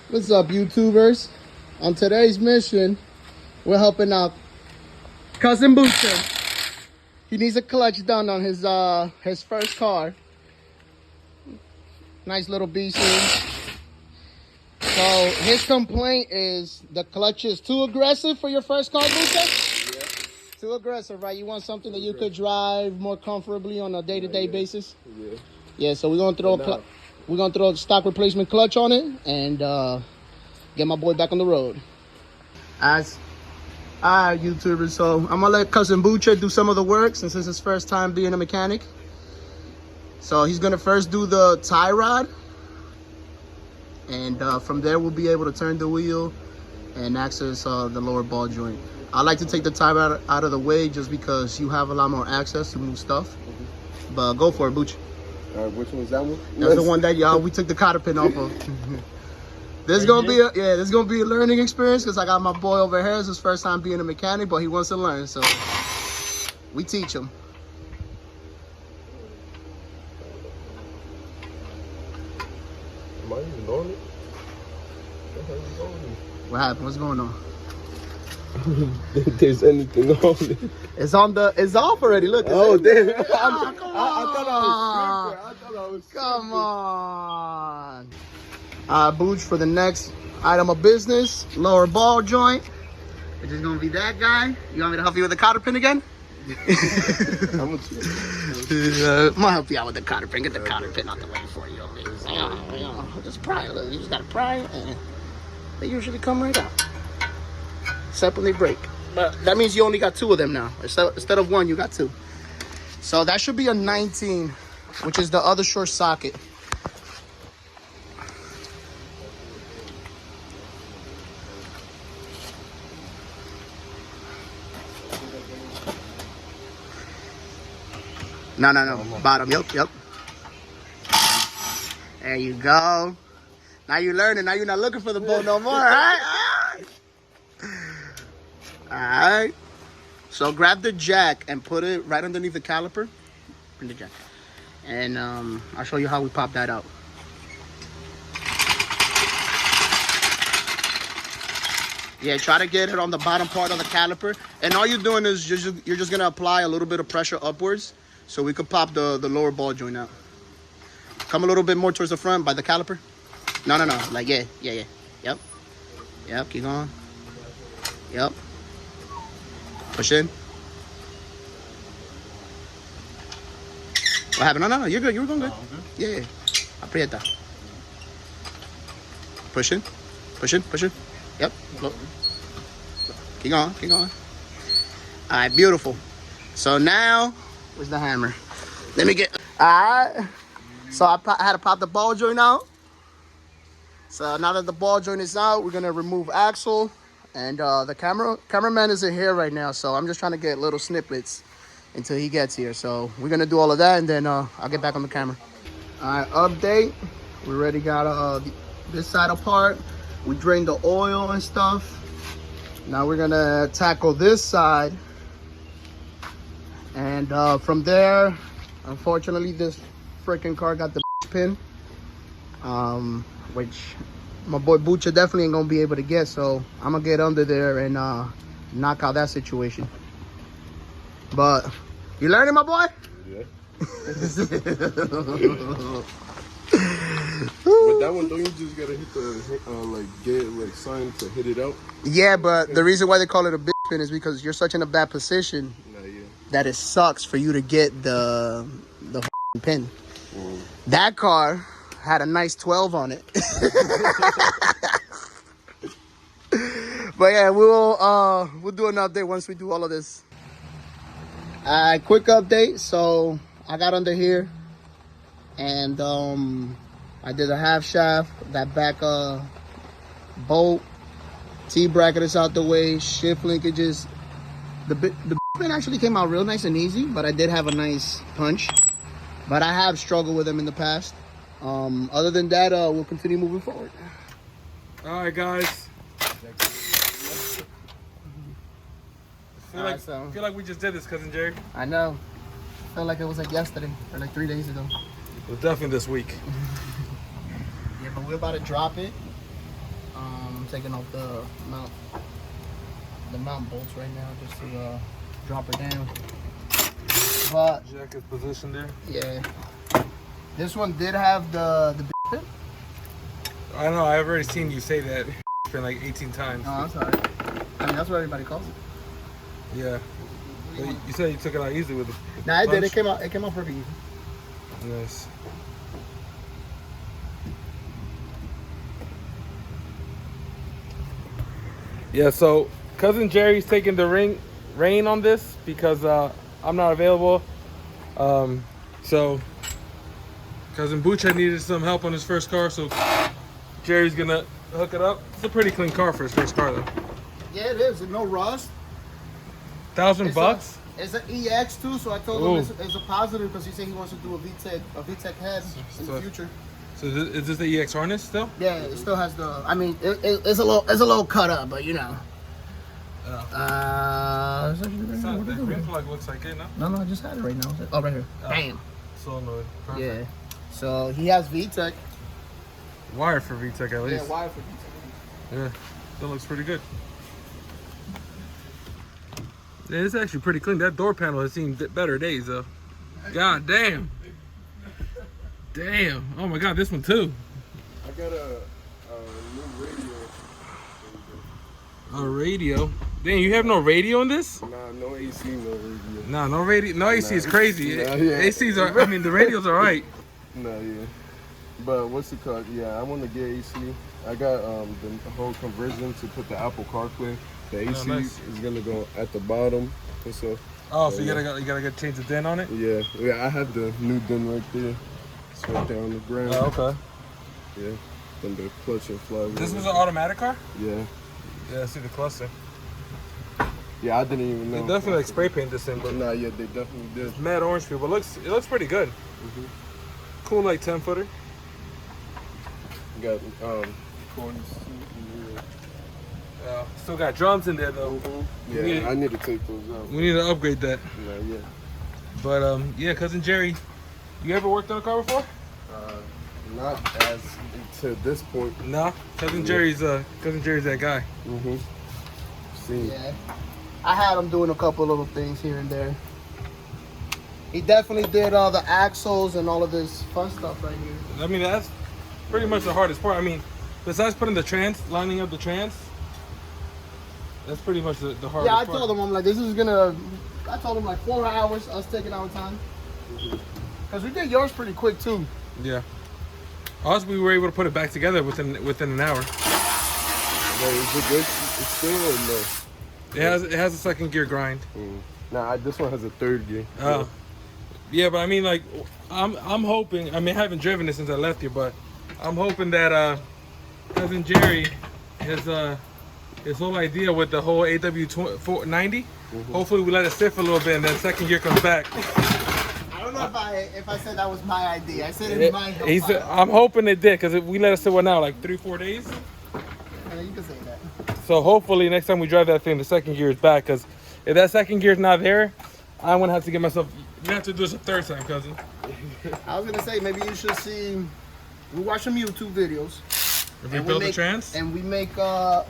What's up, YouTubers? On today's mission, we're helping out Cousin Buche. He needs a clutch done on his first car. Nice little BC. So his complaint is the clutch is too aggressive for your first car, Buche? Yeah. Too aggressive, right? You want something that you could drive more comfortably on a day-to-day basis? Yeah. Yeah, so we're gonna throw a stock replacement clutch on it and get my boy back on the road. Alright, YouTubers, so I'm gonna let Cousin Buche do some of the work since it's his first time being a mechanic. So he's gonna first do the tie rod, and from there we'll be able to turn the wheel and access the lower ball joint. I like to take the tie rod out of the way just because you have a lot more access to move stuff. But go for it, Buche. Which one was that one? That's the one that we took the cotter pin off of. This is gonna be a learning experience because I got my boy over here. It's his first time being a mechanic, but he wants to learn, so we teach him. Am I even on it? What happened? What's going on? If there's anything on it. It's off already. Look. Oh damn! I thought I was. Come on. Buche, for the next item of business, lower ball joint. It's just gonna be that guy. You want me to help you with the cotter pin again? I'm gonna help you out with the cotter pin. Get the cotter pin out the way for you. Just pry it. Look, you just gotta pry it, and they usually come right out. Except when they break. But that means you only got two of them now. Instead of one, you got two. So that should be a 19, which is the other short socket. No. Bottom. Yep. There you go. Now you're learning. Now you're not looking for the bolt no more, right? Alright. So grab the jack and put it right underneath the caliper. Bring the jack. And I'll show you how we pop that out. Yeah, try to get it on the bottom part of the caliper. And all you're doing is you're just gonna apply a little bit of pressure upwards so we could pop the lower ball joint out. Come a little bit more towards the front by the caliper. No. Like, yeah. Yep, keep going. Yep. Push in. What happened? No, you're good. You were going good. Yeah. Aprieta. Push in. Yep. Look. Keep going. All right, beautiful. So now, where's the hammer? Let me get. All right. So I had to pop the ball joint out. So now that the ball joint is out, we're gonna remove axle. And the cameraman isn't here right now, so I'm just trying to get little snippets until he gets here. So we're gonna do all of that, and then I'll get back on the camera. All right, update. We already got this side apart. We drained the oil and stuff. Now we're gonna tackle this side, and from there, unfortunately, this freaking car got the pin, which my boy Buche definitely ain't gonna be able to get, so I'm gonna get under there and knock out that situation. But you learning, my boy? Yeah. But that one, don't you just gotta hit the get sign to hit it out? Yeah, but the reason why they call it a bitch pin is because you're such in a bad position that it sucks for you to get the pin. That car had a nice 12 on it. But yeah, we'll do an update once we do all of this. Quick update. So I got under here and I did a half shaft. That back bolt T-bracket is out the way. Shift linkages. The pin actually came out real nice and easy, but I did have a nice punch. But I have struggled with them in the past. Other than that, we'll continue moving forward. All right, guys. I feel like we just did this, Cousin Jerry. I know. I felt like it was like yesterday or like 3 days ago. Well, definitely this week. Yeah, but we're about to drop it. Taking off the mount bolts right now just to drop it down. But Jack is positioned there. yeah, this one did have the pin. I know. I've already seen you say that. It's been like 18 times. Oh, I'm sorry. I mean, that's what everybody calls it. Yeah. But you said you took it out easy with it. Nah, it did. It came out pretty easy. Nice. Yeah, so Cousin Jerry's taking the reign on this because I'm not available. So Cousin Buche needed some help on his first car, so Jerry's gonna hook it up. It's a pretty clean car for his first car, though. Yeah, it is. No rust. $1,000? It's an EX too, so I told him it's a positive because he said he wants to do a VTEC head in the future. So is this the EX harness still? Yeah, it still has the. I mean, it's a little cut up, but you know. That green plug looks like it, no? No, I just had it right now. Oh, right here. Bam. So annoyed. Perfect. Yeah. So he has VTEC. Wire for VTEC at least. Yeah, wire for VTEC. Yeah, that looks pretty good. Yeah, it's actually pretty clean. That door panel has seen better days, though. God damn. Damn. Oh my God, this one too. I got a new radio. A radio? Damn, you have no radio in this? Nah, no AC, no radio. Nah, no radio. No AC is crazy. Nah, yeah. ACs are. I mean, the radio's alright. Nah, yeah. But what's it called? Yeah, I want to get AC. I got the whole conversion to put the Apple CarPlay. The AC nice. is gonna go at the bottom. And so. Oh, so you gotta change the DIN on it? Yeah. I have the new DIN right there. It's right there on the ground. Oh, okay. Yeah. Then the clutch and flywheel. This was an automatic car? Yeah. Yeah, I see the cluster. Yeah, I didn't even know. They definitely like spray paint this in, but Nah, yeah, they definitely did. it's mad orange people. It looks pretty good. Cool, like 10-footer. Got corners. Still got drums in there though. Yeah, I need to take those out. We need to upgrade that. Yeah. But yeah, Cousin Jerry, you ever worked on a car before? Not as to this point. No. Cousin Jerry's that guy. See. Yeah. I had him doing a couple little things here and there. He definitely did all the axles and all of this fun stuff right here. I mean, that's pretty much the hardest part. I mean, besides putting the trans, lining up the trans, that's pretty much the hardest part. Yeah, I told him, I'm like, I told him like 4 hours, us taking our time. Because we did yours pretty quick too. Yeah. Also, we were able to put it back together within an hour. Wait, is it good? It's still or no? It has a second gear grind. Nah, this one has a third gear. Oh. Yeah, but I mean, like, I'm hoping. I mean, I haven't driven it since I left here, but I'm hoping that Cousin Jerry, his whole idea with the whole AW490. Hopefully, we let it sit for a little bit, and then second gear comes back. I don't know if I said that was my idea. I said it might help. I'm hoping it did, because if we let it sit what now, like 3-4 days. Yeah, you can say that. So hopefully next time we drive that thing, the second gear is back. Because if that second gear is not there, I'm gonna have to get myself. You have to do this a third time, cousin. I was gonna say maybe you should see. We watch some YouTube videos. If we build the trans, and we make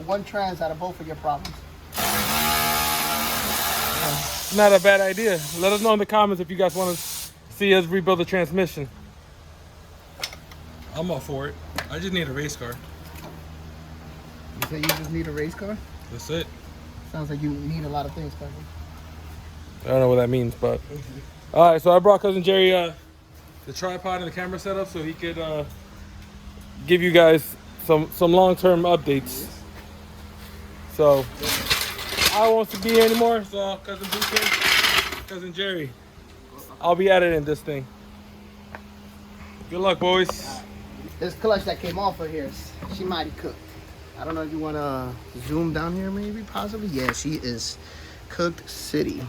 one trans out of both of your problems. it's not a bad idea. Let us know in the comments if you guys want to see us rebuild the transmission. I'm all for it. I just need a race car. You say you just need a race car? That's it. Sounds like you need a lot of things, cousin. I don't know what that means, but all right. So I brought Cousin Jerry the tripod and the camera setup so he could give you guys some long-term updates. So I won't be here anymore. So Cousin Buche, Cousin Jerry, I'll be editing this thing. Good luck, boys. This clutch that came off of here, she mighty cooked. I don't know if you want to zoom down here, maybe, possibly. Yeah, she is cooked city.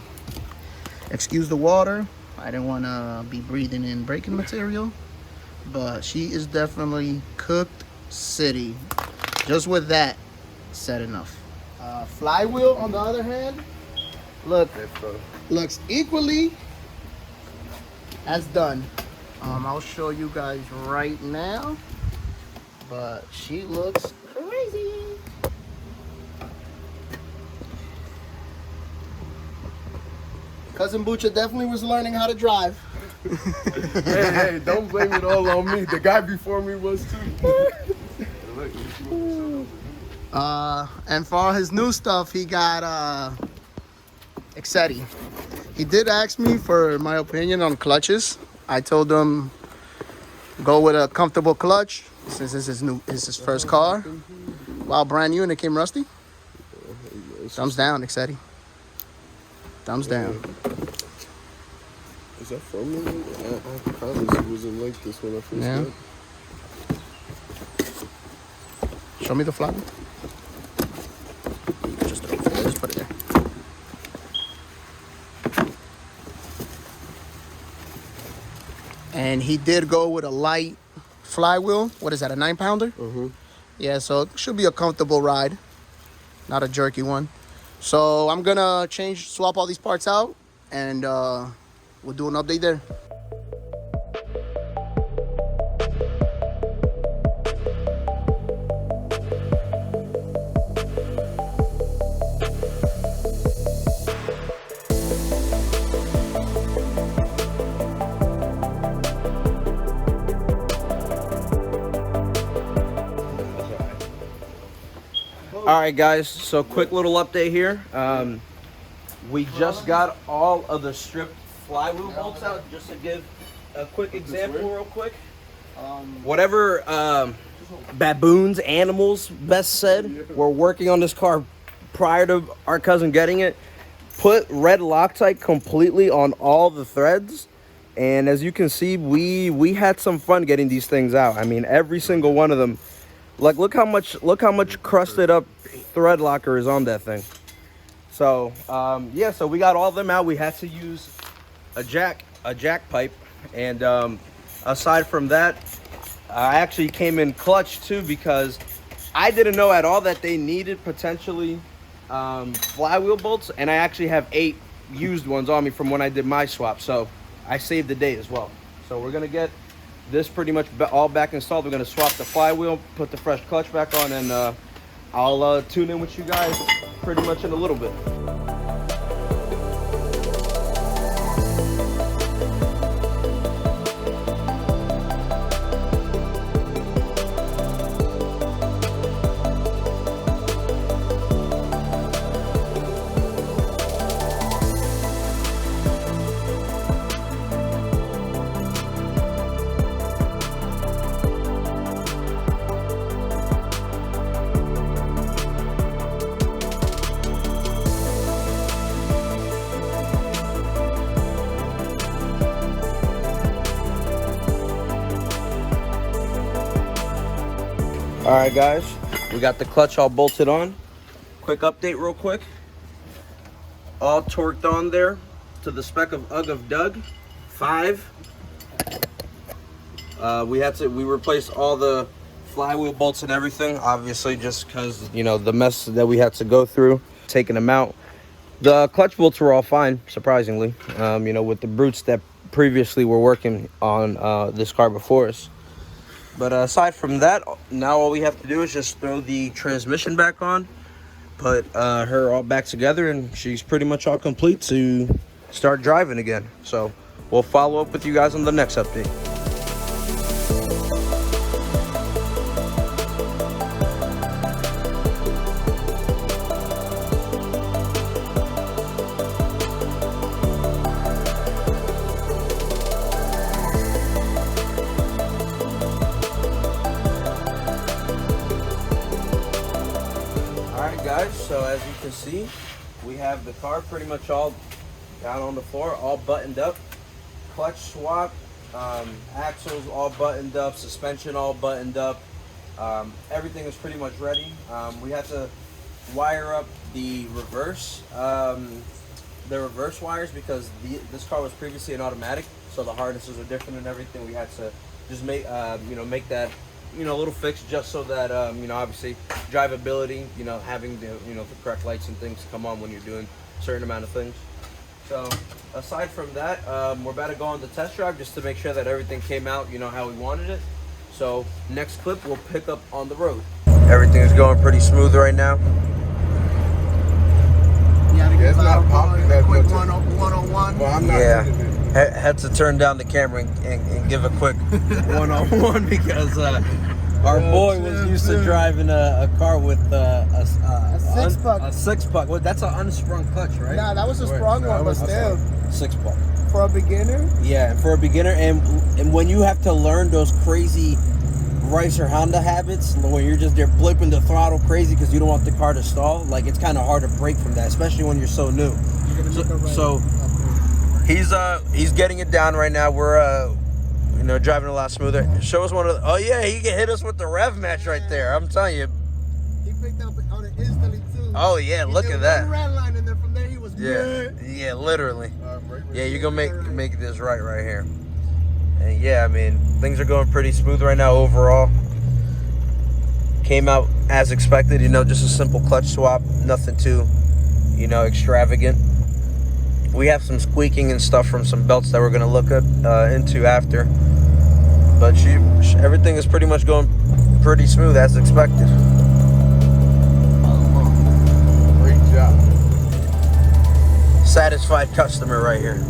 Excuse the water. I didn't want to be breathing in braking material, but she is definitely cooked city. Just with that, said enough. Flywheel, on the other hand, looks equally as done. I'll show you guys right now, but she looks crazy. crazy. Cousin Buche definitely was learning how to drive. Hey, don't blame it all on me. The guy before me was too. And for all his new stuff, he got Excetti. He did ask me for my opinion on clutches. I told him go with a comfortable clutch since this is his first car. Wow, brand new and it came rusty. Thumbs down, Excetti. Thumbs down. Is that from me? I promise it wasn't like this when I first got it. Show me the flat one. Just put it there. And he did go with a light flywheel. What is that, a 9-pounder? Mm-hmm. Yeah, so it should be a comfortable ride. Not a jerky one. So I'm gonna swap all these parts out, and we'll do an update there. All right, guys, so quick little update here. We just got all of the stripped flywheel bolts out, just to give a quick example real quick. Whatever baboons, animals, best said, were working on this car prior to our cousin getting it, put red Loctite completely on all the threads. And as you can see, we had some fun getting these things out. I mean, every single one of them. Like, look how much crusted up thread locker is on that thing. So yeah, so we got all of them out. We had to use a jack pipe, and aside from that, I actually came in clutch too, because I didn't know at all that they needed potentially flywheel bolts, and I actually have 8 used ones on me from when I did my swap, so I saved the day as well. So we're gonna get this pretty much all back installed. We're gonna swap the flywheel, put the fresh clutch back on, and I'll tune in with you guys pretty much in a little bit. All right, guys, we got the clutch all bolted on. Quick update real quick. All torqued on there to the spec of UGG of Doug 5. We replaced all the flywheel bolts and everything, obviously, just because, you know, the mess that we had to go through, taking them out. The clutch bolts were all fine, surprisingly, you know, with the brutes that previously were working on this car before us. But aside from that, now all we have to do is just throw the transmission back on, put her all back together, and she's pretty much all complete to start driving again. So we'll follow up with you guys on the next update. Guys, so as you can see, we have the car pretty much all down on the floor, all buttoned up, clutch swap, axles all buttoned up, suspension all buttoned up, everything is pretty much ready. We had to wire up the reverse wires, because this car was previously an automatic, so the harnesses are different and everything. We had to just make make that a little fix, just so that obviously drivability, having the the correct lights and things come on when you're doing a certain amount of things. So aside from that, we're about to go on the test drive just to make sure that everything came out how we wanted it. So next clip we'll pick up on the road. Everything's going pretty smooth right now. You gotta Yeah, give it's out not popping that quick much. one-on-one. Well, I'm not Yeah. hitting it. Had to turn down the camera and give a quick one-on-one because our boy was used to driving a car with a six-puck. A six-puck. Well, that's an unsprung clutch, right? Nah, that was a sprung Nah, one, it but was still, Six-puck. for a beginner. Yeah, and for a beginner, and when you have to learn those crazy Ricer Honda habits, when you're just there blipping the throttle crazy because you don't want the car to stall, like it's kind of hard to break from that, especially when you're so new. So he's getting it down right now. We're driving a lot smoother. Show us one of the, oh yeah, he can hit us with the rev match right there. I'm telling you. He picked up on it instantly too. Oh yeah, He look did at that. one red line, and then from there he was Yeah, literally. Right, Yeah, you're gonna make this right here. And yeah, I mean, things are going pretty smooth right now overall. Came out as expected, just a simple clutch swap, nothing too, extravagant. We have some squeaking and stuff from some belts that we're gonna look at into after. But everything is pretty much going pretty smooth as expected. Great job. Satisfied customer right here.